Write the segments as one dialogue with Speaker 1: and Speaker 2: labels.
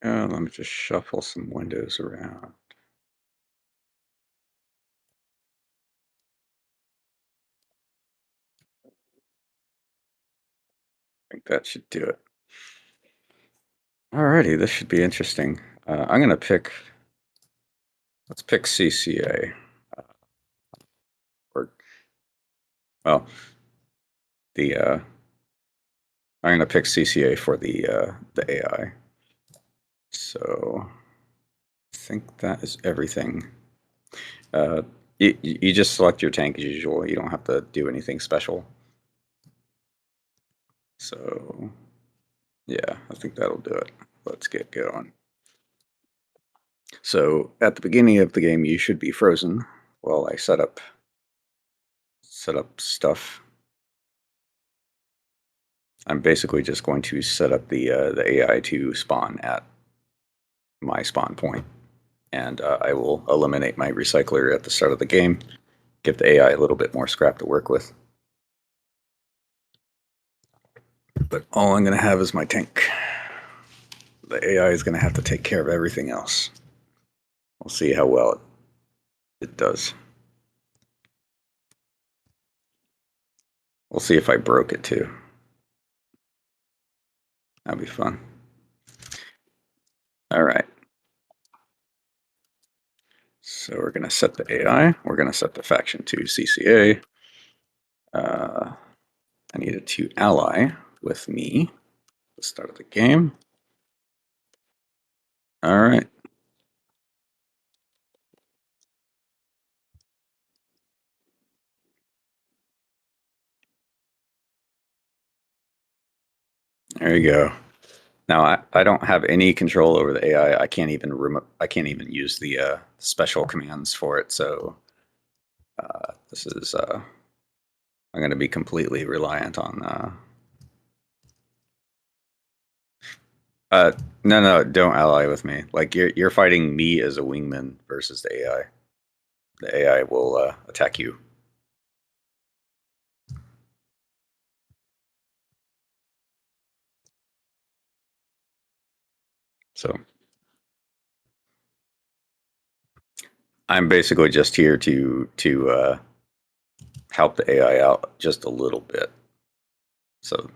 Speaker 1: Let me just shuffle some windows around. I think that should do it. Alrighty, this should be interesting. I'm gonna let's pick CCA. Or, well, the I'm gonna pick CCA for the AI. So I think that is everything. Uh, you just select your tank as usual. You don't have to do anything special. So yeah, I think that'll do it. Let's get going. So at the beginning of the game, you should be frozen while I set up stuff. I'm basically just going to set up the AI to spawn at my spawn point, and I will eliminate my recycler at the start of the game, give the AI a little bit more scrap to work with. But all I'm going to have is my tank. The AI is going to have to take care of everything else. We'll see how well it does. We'll see if I broke it too. That'd be fun. All right. So we're going to set the AI. We're going to set the faction to CCA. I need it to ally with me at the start of the game. All right. There you go. Now I don't have any control over the AI. I can't even use the special commands for it. So this is I'm going to be completely reliant on. No, don't ally with me. Like you're fighting me as a wingman versus the AI. The AI will attack you. So I'm basically just here to help the AI out just a little bit. So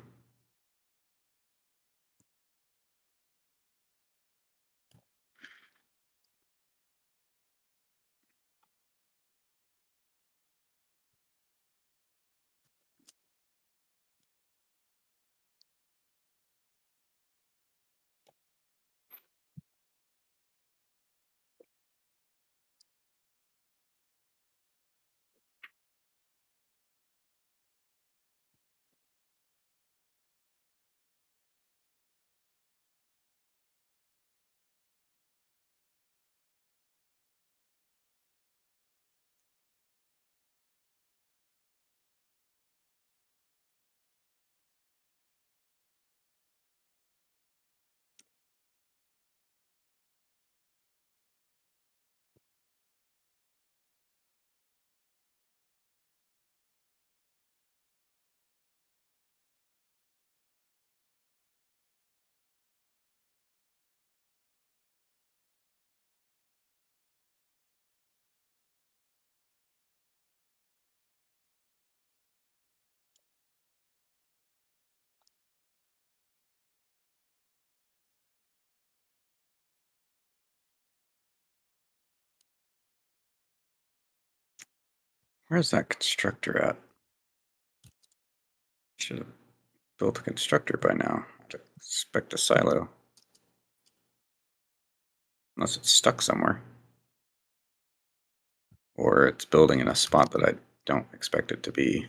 Speaker 1: where's that constructor at? Should have built a constructor by now. I'd expect a silo. Unless it's stuck somewhere. Or it's building in a spot that I don't expect it to be.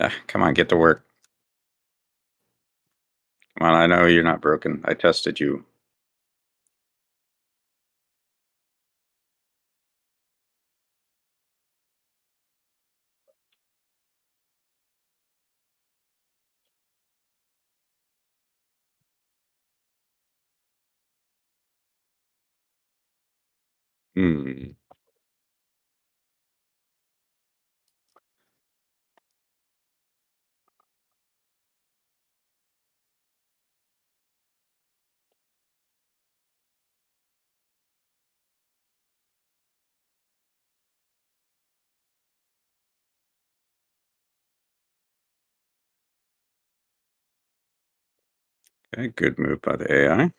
Speaker 1: Ah, come on, get to work. Come on, I know you're not broken. I tested you. Hmm. Okay, good move by the AI.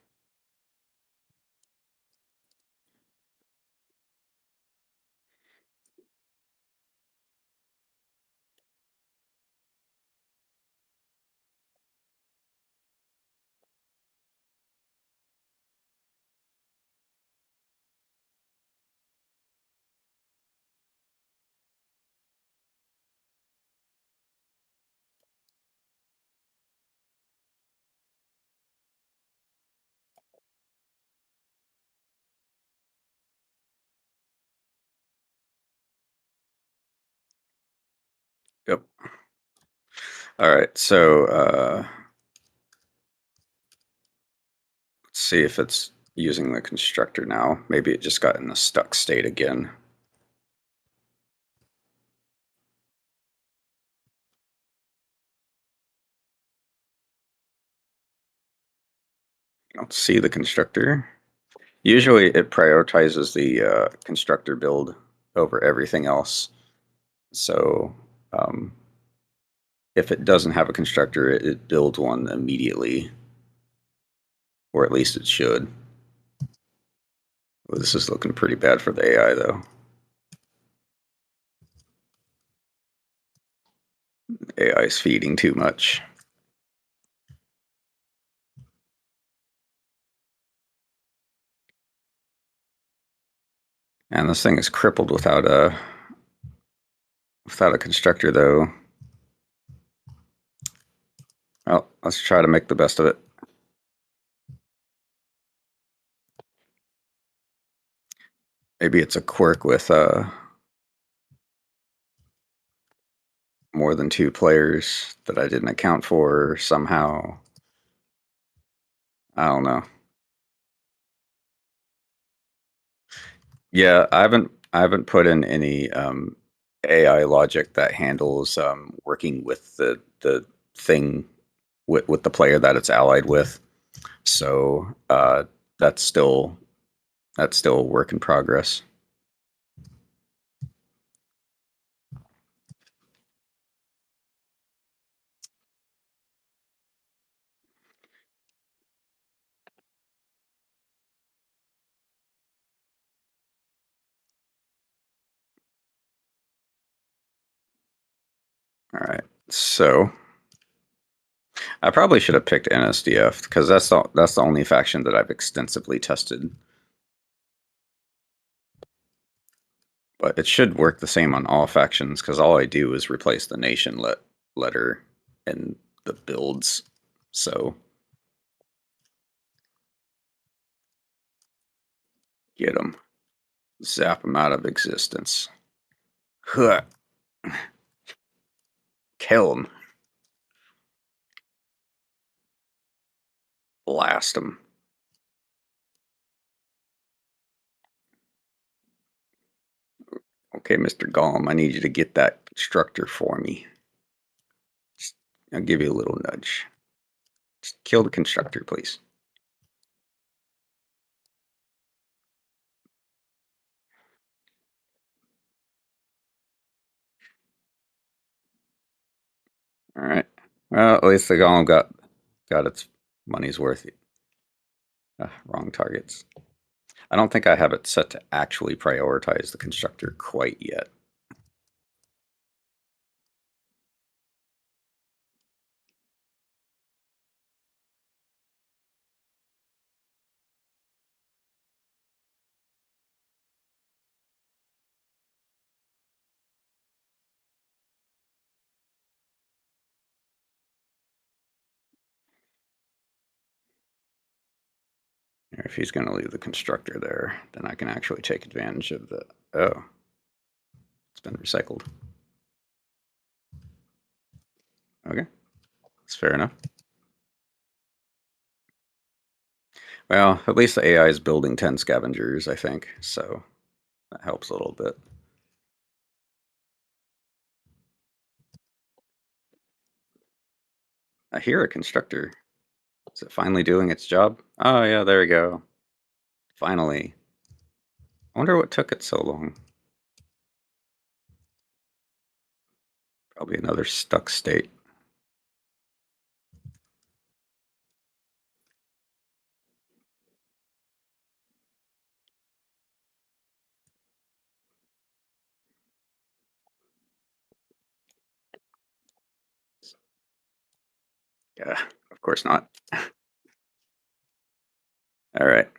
Speaker 1: Yep. All right, so let's see if it's using the constructor now. Maybe it just got in a stuck state again. I don't see the constructor. Usually it prioritizes the constructor build over everything else. So um, if it doesn't have a constructor, it builds one immediately, or at least it should. Well, this is looking pretty bad for the AI, though. AI is feeding too much. And this thing is crippled without a constructor, though. Well, let's try to make the best of it. Maybe it's a quirk with more than two players that I didn't account for somehow. I don't know. Yeah, I haven't put in any AI logic that handles working with the thing with the player that it's allied with. So that's still that's still a work in progress. All right. So I probably should have picked NSDF because that's the only faction that I've extensively tested. But it should work the same on all factions because all I do is replace the nation letter in the builds. So get them, zap them out of existence. Huh. Kill them, blast them. Okay, Mr. Gollum, I need you to get that constructor for me. Just, I'll give you a little nudge. Just kill the constructor, please. All right. Well, at least the Golem got its money's worth. Wrong targets. I don't think I have it set to actually prioritize the constructor quite yet. If he's going to leave the constructor there, then I can actually take advantage of the... Oh, it's been recycled. Okay, that's fair enough. Well, at least the AI is building 10 scavengers, I think, so that helps a little bit. I hear a constructor. Is it finally doing its job? Oh, yeah, there we go. Finally. I wonder what took it so long. Probably another stuck state. Yeah, of course not. All right,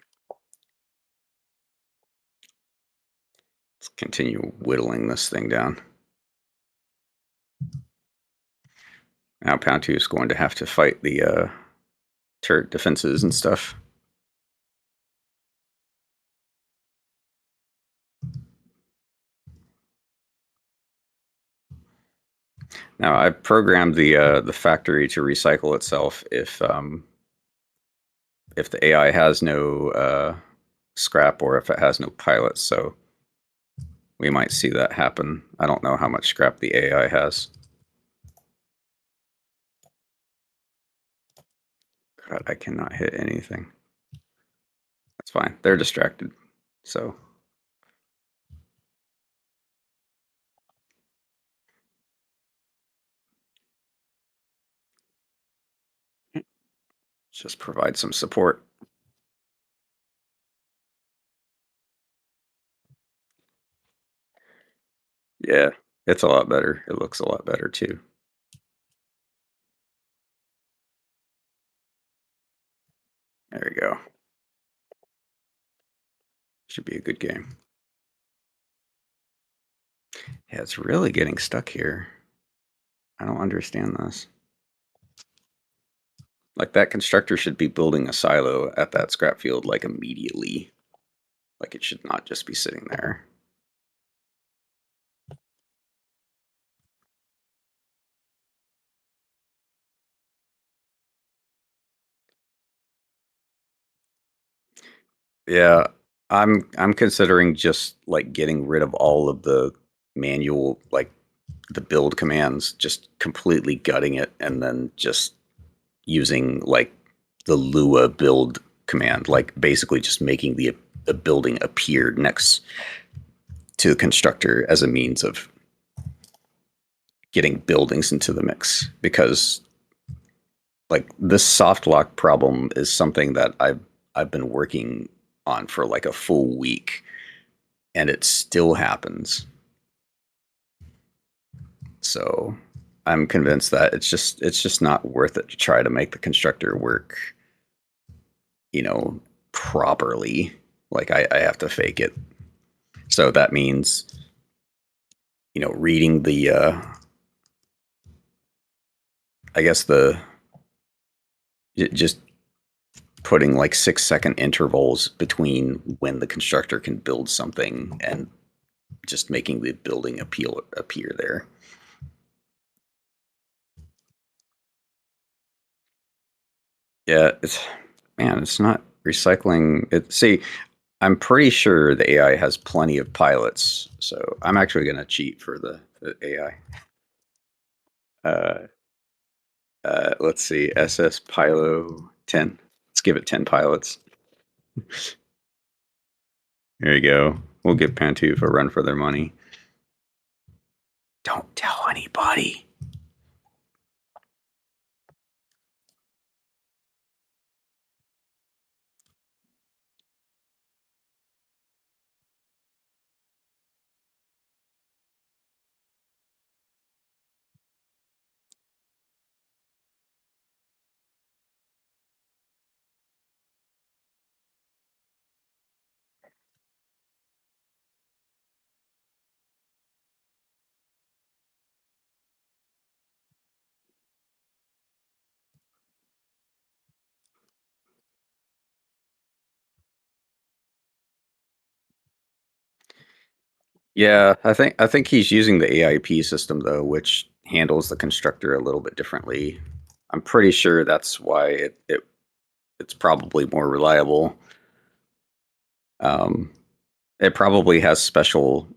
Speaker 1: let's continue whittling this thing down. Now Pound 2 is going to have to fight the turret defenses and stuff. Now I programmed the factory to recycle itself if the AI has no scrap or if it has no pilots. So we might see that happen. I don't know how much scrap the AI has. God, I cannot hit anything. That's fine. They're distracted. So just provide some support. Yeah, it's a lot better. It looks a lot better too. There we go. Should be a good game. Yeah, it's really getting stuck here. I don't understand this. Like that constructor should be building a silo at that scrap field like immediately. Like it should not just be sitting there. Yeah, I'm considering just like getting rid of all of the manual like the build commands, just completely gutting it and then just using like the Lua build command, like basically just making the building appear next to the constructor as a means of getting buildings into the mix because like this soft lock problem is something that I've been working on for like a full week and it still happens. So I'm convinced that it's just not worth it to try to make the constructor work, you know, properly. Like I have to fake it. So that means, reading the I guess the just putting like 6-second intervals between when the constructor can build something and just making the building appear there. Yeah, it's not recycling it. See, I'm pretty sure the AI has plenty of pilots, so I'm actually going to cheat for the AI. Let's see, SS Pilo 10. Let's give it 10 pilots. There you go. We'll give Pantoof a run for their money. Don't tell anybody. Yeah, I think he's using the AIP system though, which handles the constructor a little bit differently. I'm pretty sure that's why it's probably more reliable. Um, it probably has special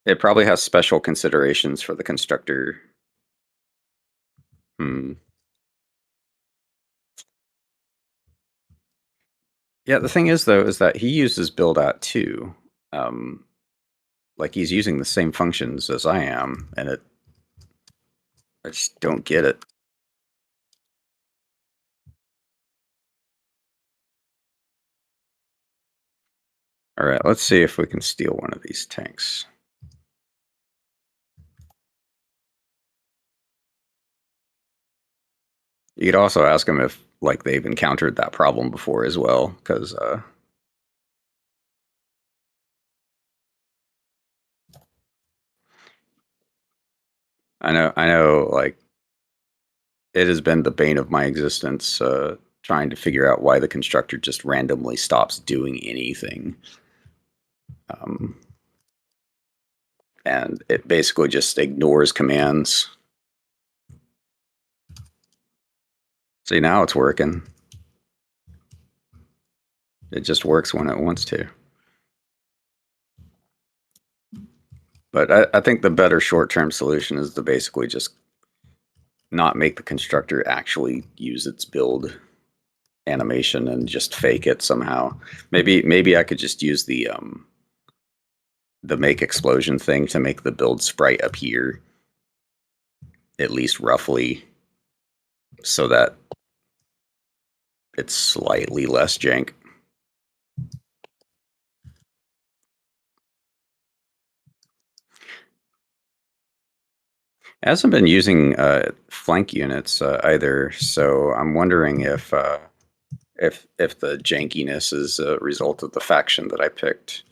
Speaker 1: it probably has special considerations for the constructor. Hmm. Yeah, the thing is though is that he uses build out too. Um, like he's using the same functions as I am, and I just don't get it. All right, let's see if we can steal one of these tanks. You could also ask them if like they've encountered that problem before as well, because I know, like it has been the bane of my existence trying to figure out why the constructor just randomly stops doing anything, um, and it basically just ignores commands. See, now it's working. It just works when it wants to. But I think the better short-term solution is to basically just not make the constructor actually use its build animation and just fake it somehow. Maybe I could just use the make explosion thing to make the build sprite appear at least roughly so that it's slightly less jank. It hasn't been using flank units either, so I'm wondering if the jankiness is a result of the faction that I picked.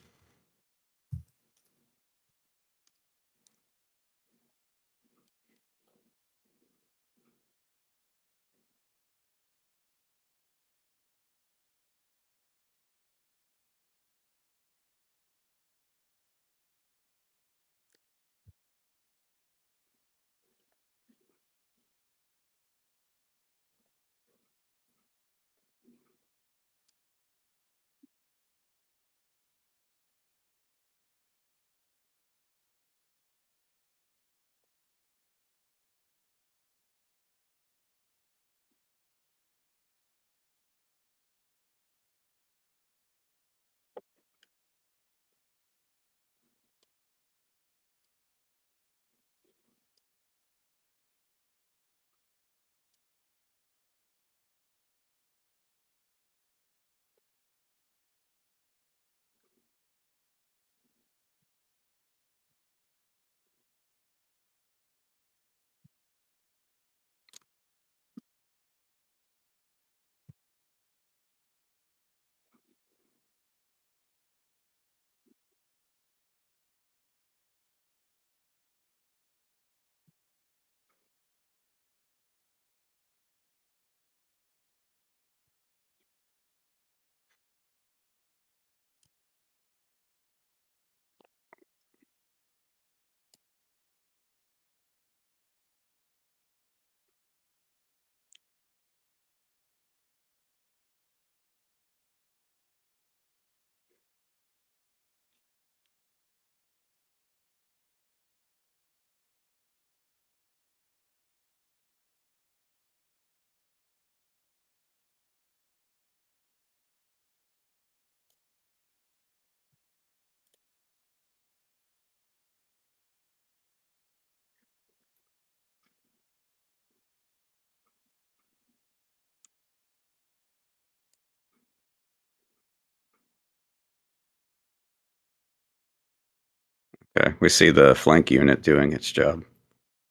Speaker 1: Okay, we see the flank unit doing its job.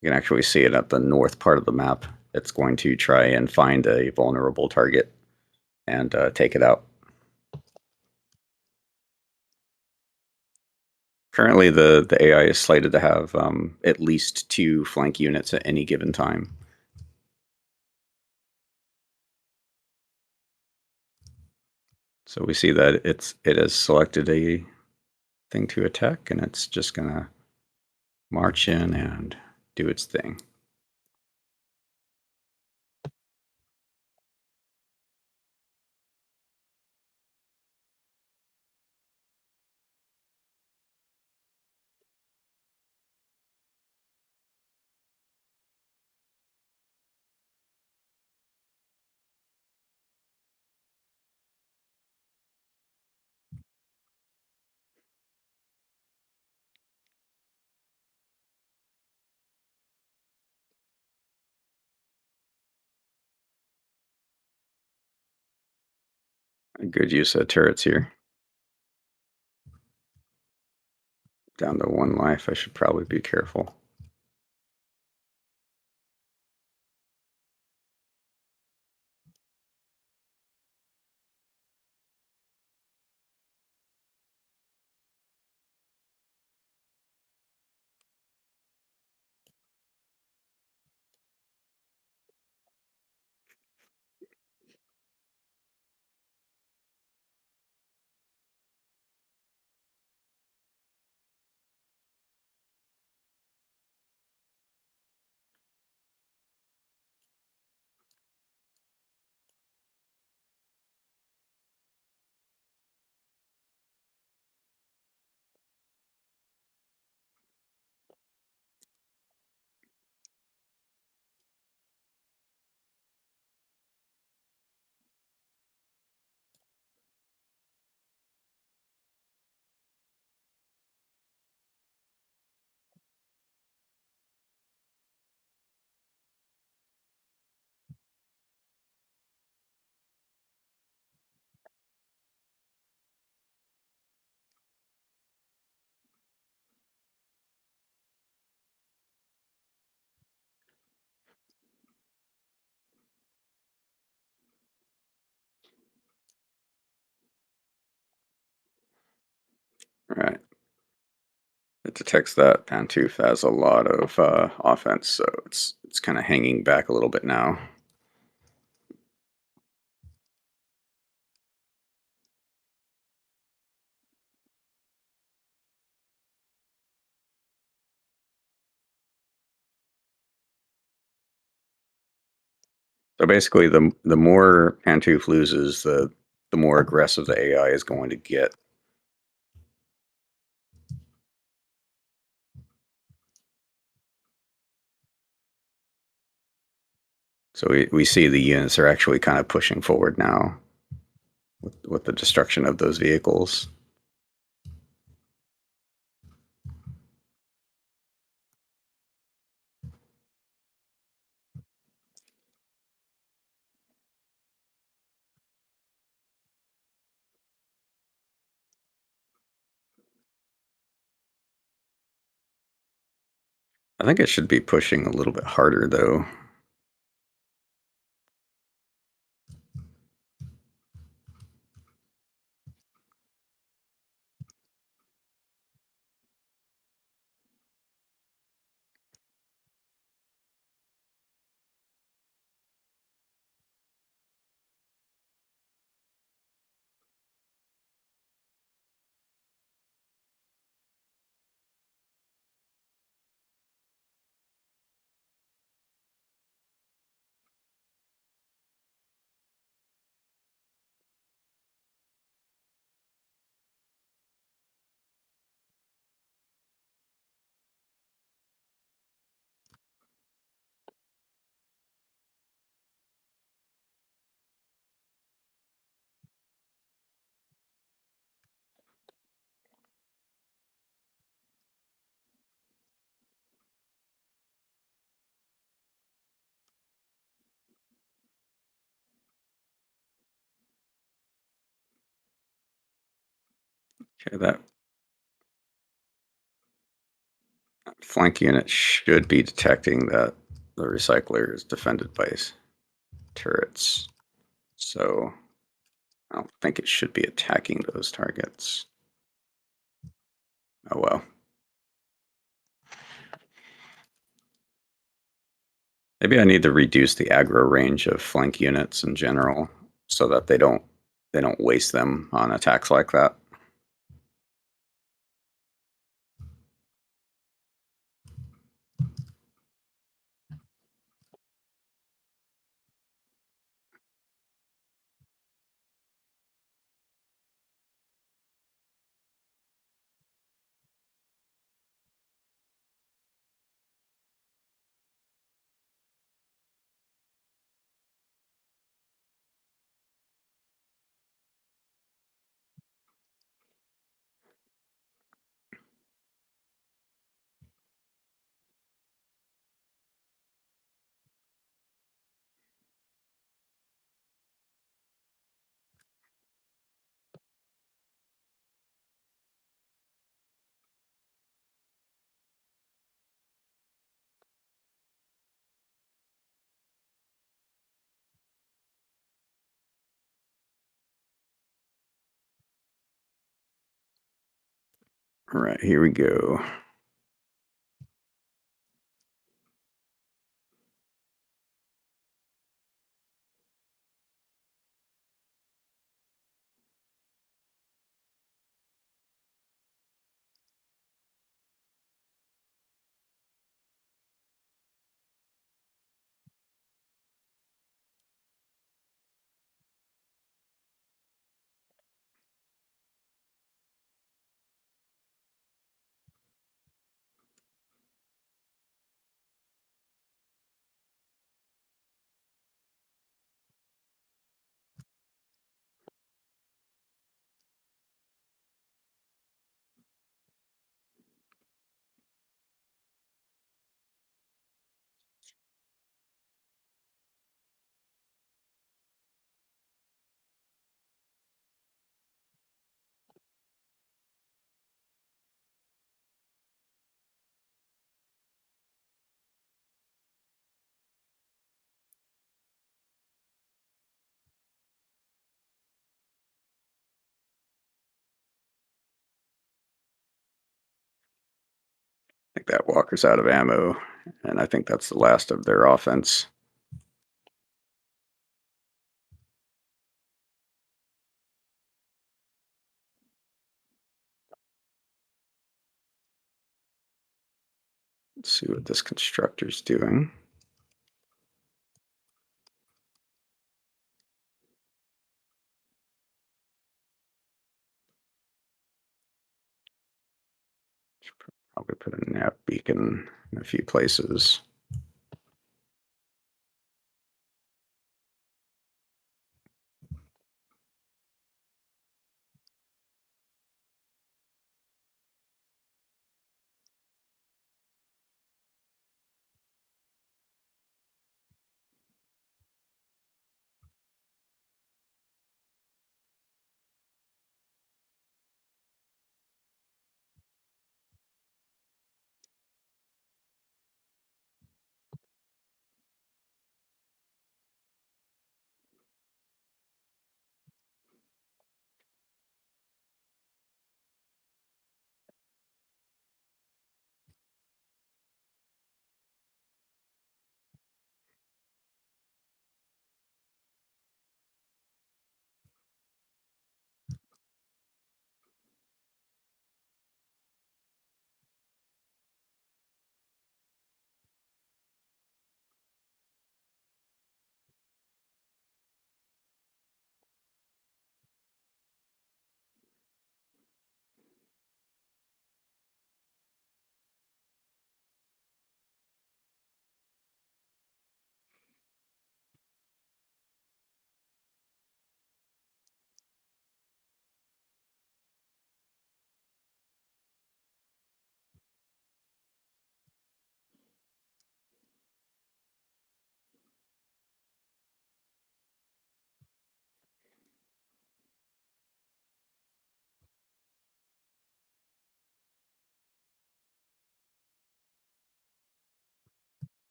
Speaker 1: You can actually see it at the north part of the map. It's going to try and find a vulnerable target and take it out. Currently, the AI is slated to have at least 2 flank units at any given time. So we see that it has selected a thing to attack, and it's just gonna march in and do its thing. A good use of turrets here. Down to 1 life. I should probably be careful. Right. It detects that Pantouf has a lot of offense, so it's kind of hanging back a little bit now. So basically, the more Pantouf loses, the more aggressive the AI is going to get. So we see the units are actually kind of pushing forward now with the destruction of those vehicles. I think it should be pushing a little bit harder, though. Okay, that flank unit should be detecting that the recycler is defended by turrets. So I don't think it should be attacking those targets. Oh well. Maybe I need to reduce the aggro range of flank units in general so that they don't waste them on attacks like that. All right, here we go. think that walker's out of ammo, and I think that's the last of their offense. Let's see what this constructor's doing. Should probably put a nav beacon in a few places.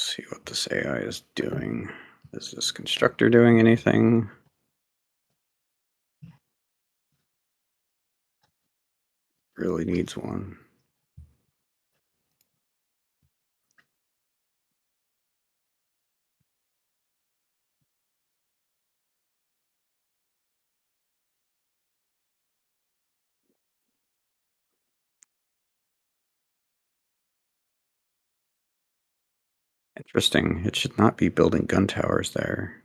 Speaker 1: Let's see what this AI is doing. Is this constructor doing anything? Really needs one. Interesting. It should not be building gun towers there.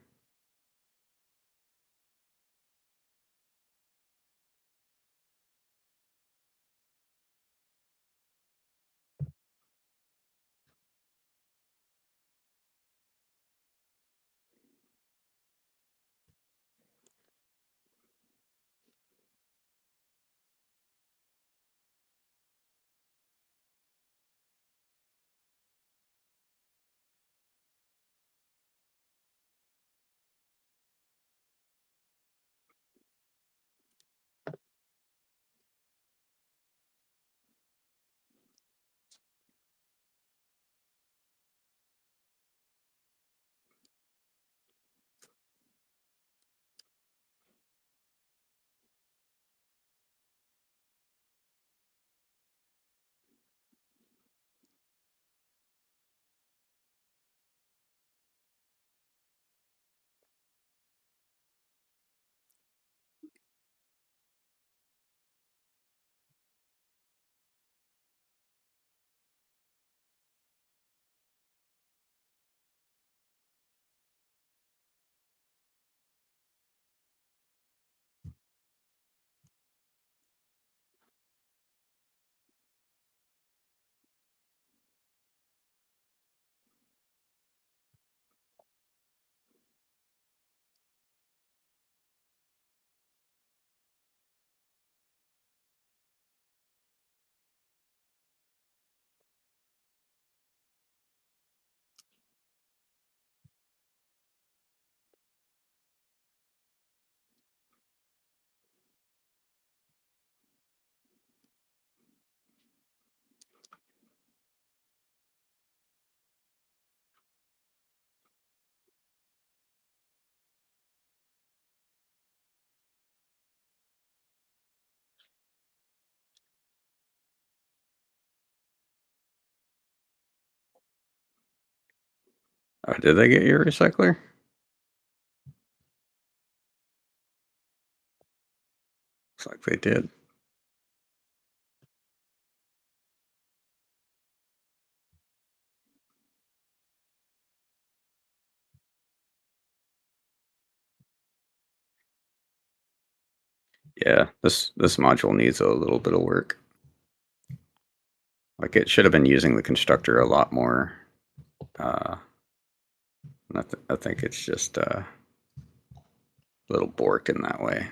Speaker 1: Oh, did they get your recycler? Looks like they did. Yeah, this module needs a little bit of work. Like it should have been using the constructor a lot more. I think it's just a little bork in that way.